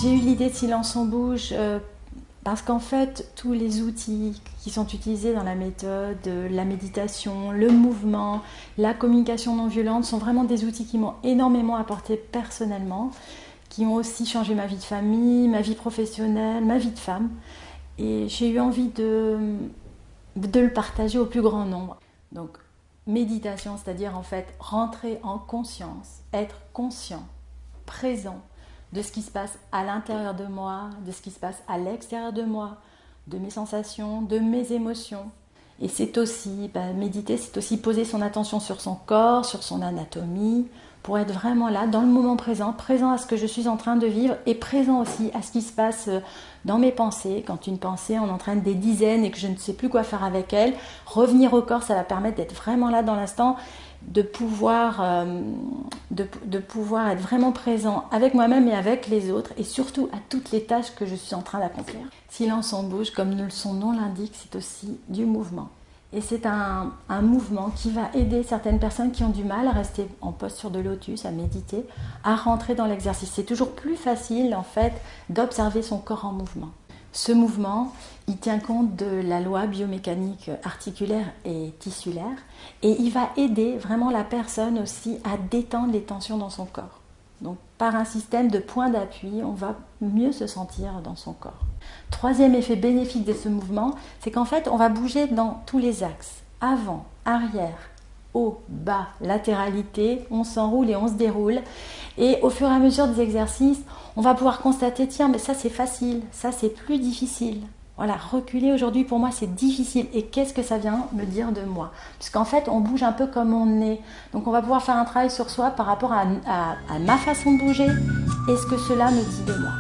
J'ai eu l'idée de Silence on bouge parce qu'en fait, tous les outils qui sont utilisés dans la méthode, la méditation, le mouvement, la communication non violente sont vraiment des outils qui m'ont énormément apporté personnellement, qui ont aussi changé ma vie de famille, ma vie professionnelle, ma vie de femme. Et j'ai eu envie de le partager au plus grand nombre. Donc, méditation, c'est-à-dire en fait rentrer en conscience, être conscient, présent de ce qui se passe à l'intérieur de moi, de ce qui se passe à l'extérieur de moi, de mes sensations, de mes émotions. Et c'est aussi, méditer, c'est aussi poser son attention sur son corps, sur son anatomie, pour être vraiment là, dans le moment présent, présent à ce que je suis en train de vivre et présent aussi à ce qui se passe dans mes pensées. Quand une pensée en entraîne des dizaines et que je ne sais plus quoi faire avec elle, revenir au corps, ça va permettre d'être vraiment là dans l'instant, de pouvoir être vraiment présent avec moi-même et avec les autres et surtout à toutes les tâches que je suis en train d'accomplir. Silence on bouge, comme son nom l'indique, c'est aussi du mouvement. Et c'est un mouvement qui va aider certaines personnes qui ont du mal à rester en posture de lotus, à méditer, à rentrer dans l'exercice. C'est toujours plus facile en fait d'observer son corps en mouvement. Ce mouvement, il tient compte de la loi biomécanique articulaire et tissulaire et il va aider vraiment la personne aussi à détendre les tensions dans son corps. Donc par un système de points d'appui, on va mieux se sentir dans son corps. Troisième effet bénéfique de ce mouvement, c'est qu'en fait on va bouger dans tous les axes, avant, arrière, haut, bas, latéralité, on s'enroule et on se déroule. Et au fur et à mesure des exercices, on va pouvoir constater, tiens, mais ça c'est facile, ça c'est plus difficile. Voilà, reculer aujourd'hui pour moi c'est difficile. Et qu'est-ce que ça vient me dire de moi? Puisqu'en fait on bouge un peu comme on est. Donc on va pouvoir faire un travail sur soi par rapport à ma façon de bouger et ce que cela me dit de moi.